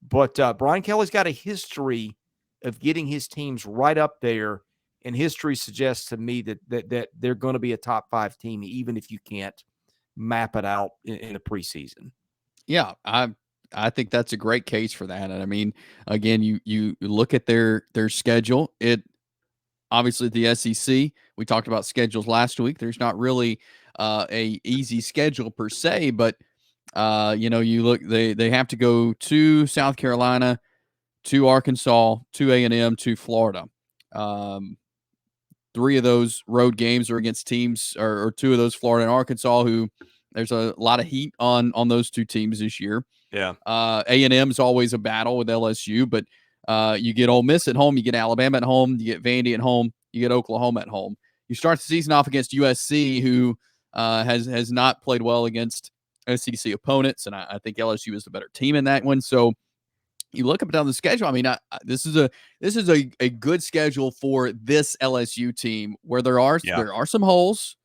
But Brian Kelly's got a history of getting his teams right up there, and history suggests to me that they're going to be a top 5 team, even if you can't map it out in the preseason. Yeah, I think that's a great case for that. And I mean, again, you look at their schedule. It obviously the SEC. We talked about schedules last week. There's not really a easy schedule per se, but you look. They have to go to South Carolina, to Arkansas, to A&M, to Florida. 3 of those road games are against teams, or 2 of those, Florida and Arkansas, who there's a lot of heat on those 2 teams this year. Yeah. A&M is always a battle with LSU, but you get Ole Miss at home, you get Alabama at home, you get Vandy at home, you get Oklahoma at home. You start the season off against USC, who has not played well against SEC opponents, and I think LSU is the better team in that one. So you look up and down the schedule. I mean, this is a good schedule for this LSU team, where there are some holes.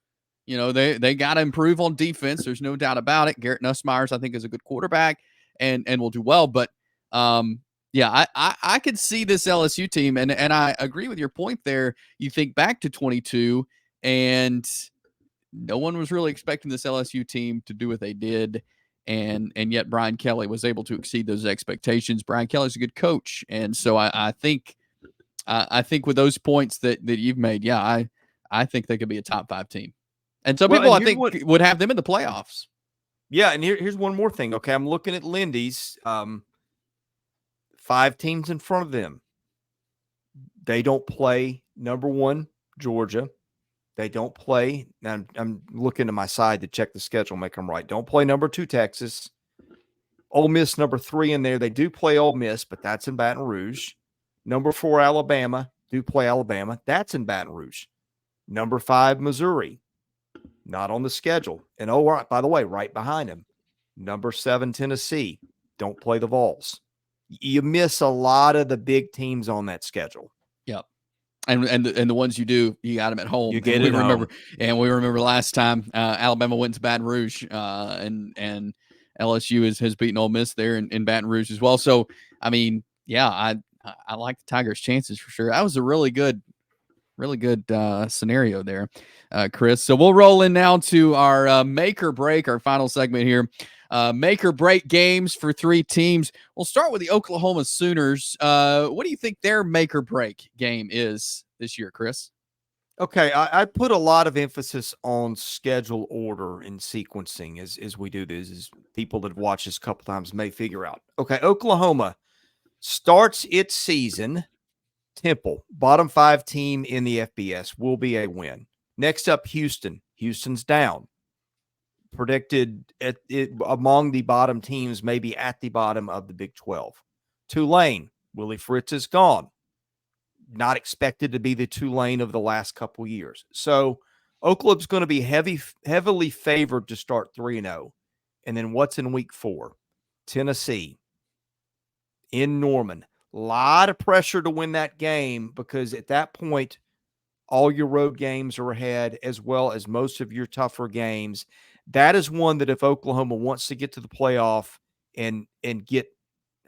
You know, they got to improve on defense. There's no doubt about it. Garrett Nussmeyers, I think, is a good quarterback and will do well. But yeah, I could see this LSU team, and I agree with your point there. You think back to 22, and no one was really expecting this LSU team to do what they did. And yet Brian Kelly was able to exceed those expectations. Brian Kelly's a good coach. And so I think with those points that you've made, yeah, I think they could be a top 5 team. And some people, I think, would have them in the playoffs. Yeah, and here's one more thing. Okay, I'm looking at Lindy's 5 teams in front of them. They don't play number 1, Georgia. They don't play. Now I'm looking to my side to check the schedule, make them right. Don't play number 2, Texas. Ole Miss, number 3 in there. They do play Ole Miss, but that's in Baton Rouge. Number 4, Alabama. Do play Alabama. That's in Baton Rouge. Number 5, Missouri. Not on the schedule. And by the way, right behind him, number 7, Tennessee. Don't play the Vols. You miss a lot of the big teams on that schedule. Yep. And the ones you do, you got them at home. You get it home. And we remember last time Alabama went to Baton Rouge, and LSU has beaten Ole Miss there in Baton Rouge as well. So I mean, yeah, I like the Tigers' chances for sure. That was a really good scenario there, Chris. So we'll roll in now to our make or break, our final segment here. Make or break games for 3 teams. We'll start with the Oklahoma Sooners. What do you think their make or break game is this year, Chris? Okay, I put a lot of emphasis on schedule order and sequencing as we do this, as people that have watched this a couple times may figure out. Okay, Oklahoma starts its season. Temple, bottom 5 team in the FBS, will be a win. Next up, Houston. Houston's down. Predicted among the bottom teams, maybe at the bottom of the Big 12. Tulane, Willie Fritz is gone. Not expected to be the Tulane of the last couple years. So Oklahoma's going to be heavily favored to start 3-0. And then what's in week 4? Tennessee in Norman. A lot of pressure to win that game, because at that point, all your road games are ahead, as well as most of your tougher games. That is one that if Oklahoma wants to get to the playoff and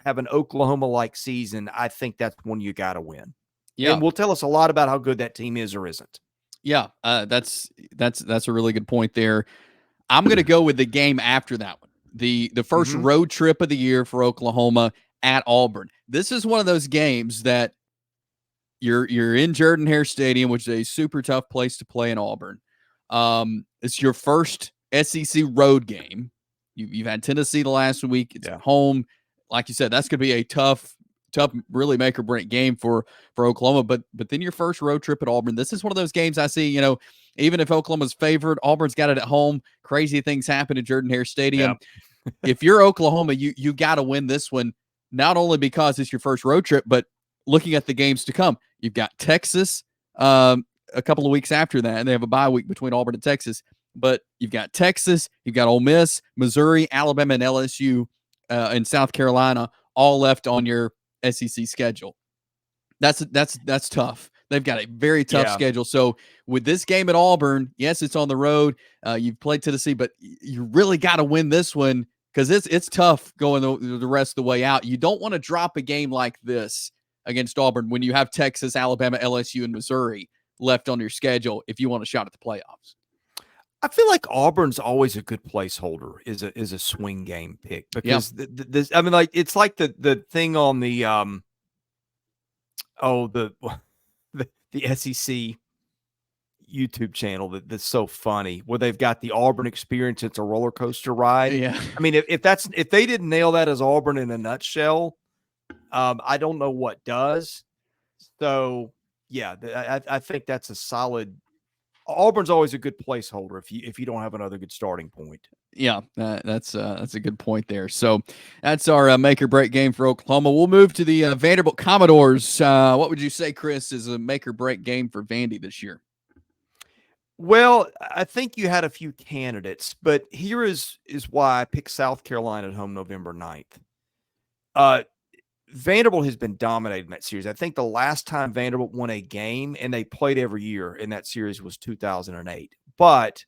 have an Oklahoma-like season, I think that's one you got to win. Yeah. And will tell us a lot about how good that team is or isn't. Yeah, that's a really good point there. I'm going to go with the game after that one. The first road trip of the year for Oklahoma at Auburn. This is one of those games that you're in Jordan-Hare Stadium, which is a super tough place to play in Auburn. It's your first SEC road game. You've had Tennessee the last week. It's at home. Like you said, that's going to be a tough, really make or break game for Oklahoma. But then your first road trip at Auburn. This is one of those games I see, even if Oklahoma's favored, Auburn's got it at home. Crazy things happen at Jordan-Hare Stadium. If you're Oklahoma, you got to win this one, not only because it's your first road trip, but looking at the games to come, you've got Texas a couple of weeks after that, and they have a bye week between Auburn and Texas. But you've got Texas, you've got Ole Miss, Missouri, Alabama, and LSU, and South Carolina all left on your SEC schedule. That's tough. They've got a very tough schedule. So with this game at Auburn, yes, it's on the road. You've played Tennessee, but you really got to win this one because it's tough going the rest of the way out. You don't want to drop a game like this against Auburn when you have Texas, Alabama, LSU, and Missouri left on your schedule if you want a shot at the playoffs. I feel like Auburn's always a good placeholder, is a swing game pick because this. I mean, like it's like the thing on the the SEC YouTube channel that's so funny where they've got the Auburn experience. It's a roller coaster ride. Yeah, I mean, if they didn't nail that as Auburn in a nutshell, I don't know what does. So yeah, I think that's a solid. Auburn's always a good placeholder if you don't have another good starting point. Yeah, that's a good point there. So that's our make or break game for Oklahoma. We'll move to the Vanderbilt Commodores. What would you say, Chris, is a make or break game for Vandy this year? Well, I think you had a few candidates, but here is why I picked South Carolina at home November 9th. Vanderbilt has been dominating that series. I think the last time Vanderbilt won a game, and they played every year in that series, was 2008. But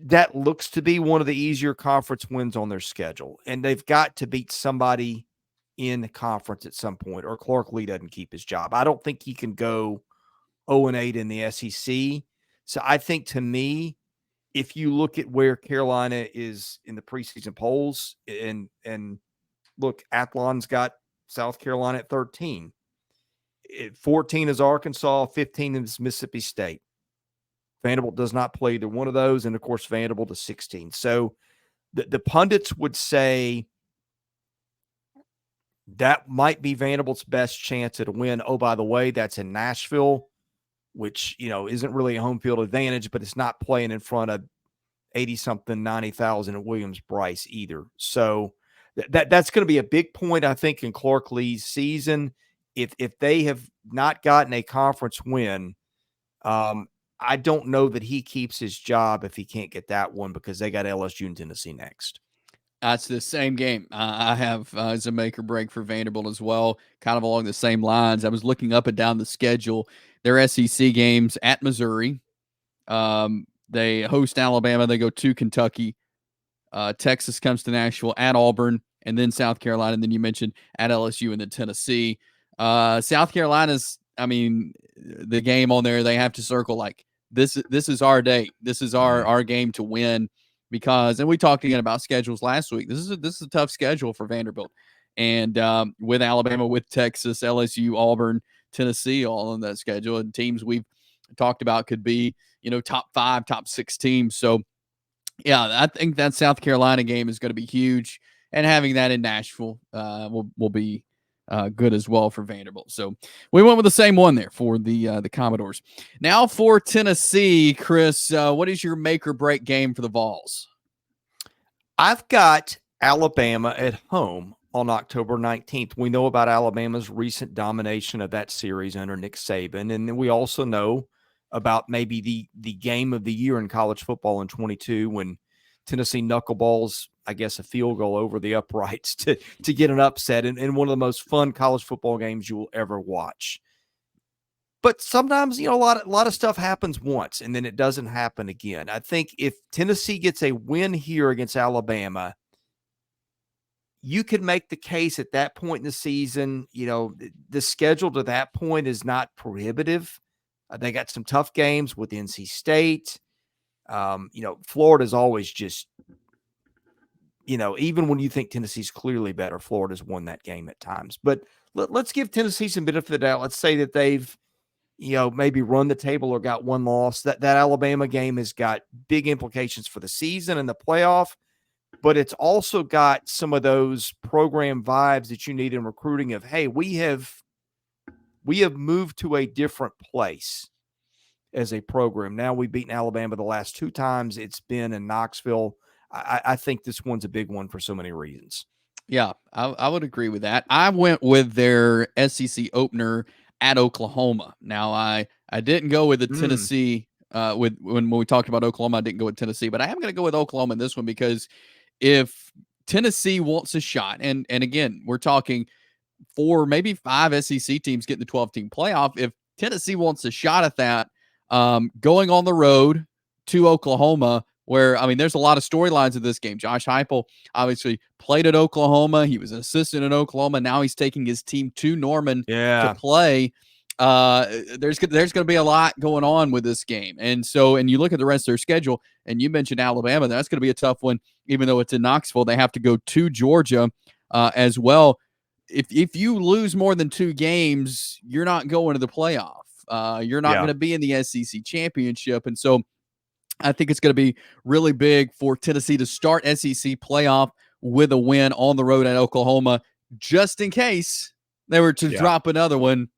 that looks to be one of the easier conference wins on their schedule. And they've got to beat somebody in the conference at some point, or Clark Lee doesn't keep his job. I don't think he can go 0-8 in the SEC. So I think, to me, if you look at where Carolina is in the preseason polls, and look, Athlon's got South Carolina at 13. 14 is Arkansas, 15 is Mississippi State. Vanderbilt does not play either one of those, and, of course, Vanderbilt is 16. So the pundits would say that might be Vanderbilt's best chance at a win. Oh, by the way, that's in Nashville, which, isn't really a home field advantage, but it's not playing in front of 80-something, 90,000 at Williams-Brice either. So that's going to be a big point, I think, in Clark Lee's season. If they have not gotten a conference win, I don't know that he keeps his job if he can't get that one, because they got LSU and Tennessee next. That's the same game I have as a make or break for Vanderbilt as well, kind of along the same lines. I was looking up and down the schedule. Their SEC games at Missouri. They host Alabama. They go to Kentucky. Texas comes to Nashville, at Auburn, and then South Carolina. And then you mentioned at LSU and then Tennessee. South Carolina's, the game on there, they have to circle like this is our day. This is our game to win, because, and we talked again about schedules last week. This is a tough schedule for Vanderbilt. And with Alabama, with Texas, LSU, Auburn, Tennessee, all on that schedule, and teams we've talked about could be, top 5, top 6 teams. So yeah, I think that South Carolina game is going to be huge, and having that in Nashville will be good as well for Vanderbilt. So we went with the same one there for the Commodores. Now for Tennessee, Chris, what is your make or break game for the Vols? I've got Alabama at home on October 19th. We know about Alabama's recent domination of that series under Nick Saban, and then we also know about maybe the game of the year in college football in 22 when Tennessee knuckleballs, I guess, a field goal over the uprights to get an upset in one of the most fun college football games you will ever watch. But sometimes, a lot of stuff happens once and then it doesn't happen again. I think if Tennessee gets a win here against Alabama, you could make the case at that point in the season, the schedule to that point is not prohibitive. They got some tough games with NC State. Florida's always just, even when you think Tennessee's clearly better, Florida's won that game at times. But let's give Tennessee some benefit of the doubt. Let's say that they've, maybe run the table or got one loss. That Alabama game has got big implications for the season and the playoff, but it's also got some of those program vibes that you need in recruiting of, hey, we have moved to a different place as a program. Now we've beaten Alabama the last 2 times. It's been in Knoxville. I think this one's a big one for so many reasons. Yeah, I would agree with that. I went with their SEC opener at Oklahoma. Now, I didn't go with the Mm, Tennessee. With when we talked about Oklahoma, I didn't go with Tennessee, but I am going to go with Oklahoma in this one because if Tennessee wants a shot, and again, we're talking 4, maybe 5 SEC teams getting the 12-team playoff. If Tennessee wants a shot at that, going on the road to Oklahoma, where, I mean, there's a lot of storylines of this game. Josh Heupel obviously played at Oklahoma. He was an assistant at Oklahoma. Now he's taking his team to Norman to yeah. play. There's going to be a lot going on with this game. And you look at the rest of their schedule, and you mentioned Alabama. That's going to be a tough one, even though it's in Knoxville. They have to go to Georgia as well. If you lose more than 2 games, you're not going to the playoff. You're not Yeah. going to be in the SEC championship. And so I think it's going to be really big for Tennessee to start SEC playoff with a win on the road at Oklahoma, just in case they were to drop another one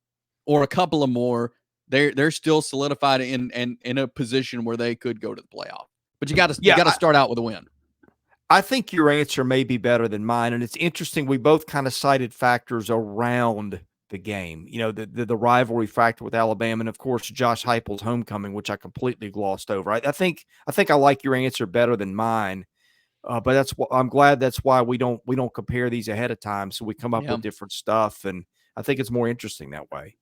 or a couple of more. They're still solidified in a position where they could go to the playoff. But you got to start out with a win. I think your answer may be better than mine, and it's interesting. We both kind of cited factors around the game. You know, the rivalry factor with Alabama, and of course Josh Heupel's homecoming, which I completely glossed over. I think I like your answer better than mine, but I'm glad that's why we don't compare these ahead of time, so we come up with different stuff, and I think it's more interesting that way.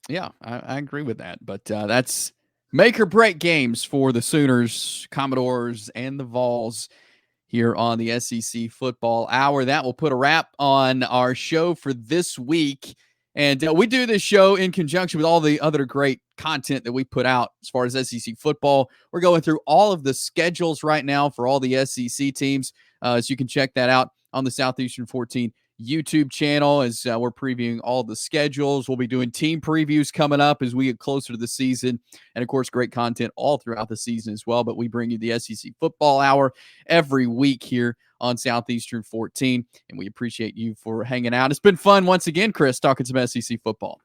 Yeah, I agree with that. But that's make or break games for the Sooners, Commodores, and the Vols here on the SEC Football Hour. That will put a wrap on our show for this week. And we do this show in conjunction with all the other great content that we put out as far as SEC football. We're going through all of the schedules right now for all the SEC teams. So you can check that out on the Southeastern 14 YouTube channel as we're previewing all the schedules. We'll be doing team previews coming up as we get closer to the season. And of course, great content all throughout the season as well. But we bring you the SEC Football Hour every week here on Southeastern 14. And we appreciate you for hanging out. It's been fun once again, Chris, talking some SEC football.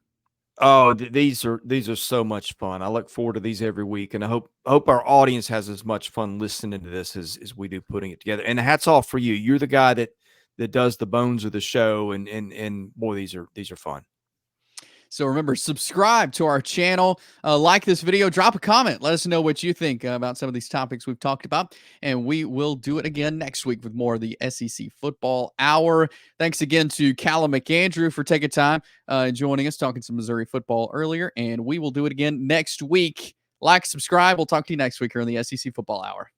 Oh, these are so much fun. I look forward to these every week, and I hope our audience has as much fun listening to this as we do putting it together. And hats off for you. You're the guy that does the bones of the show, and boy, these are fun. So remember, subscribe to our channel, like this video, drop a comment. Let us know what you think about some of these topics we've talked about, and we will do it again next week with more of the SEC Football Hour. Thanks again to Calum McAndrew for taking time and joining us, talking some Missouri football earlier, and we will do it again next week. Like, subscribe. We'll talk to you next week here on the SEC Football Hour.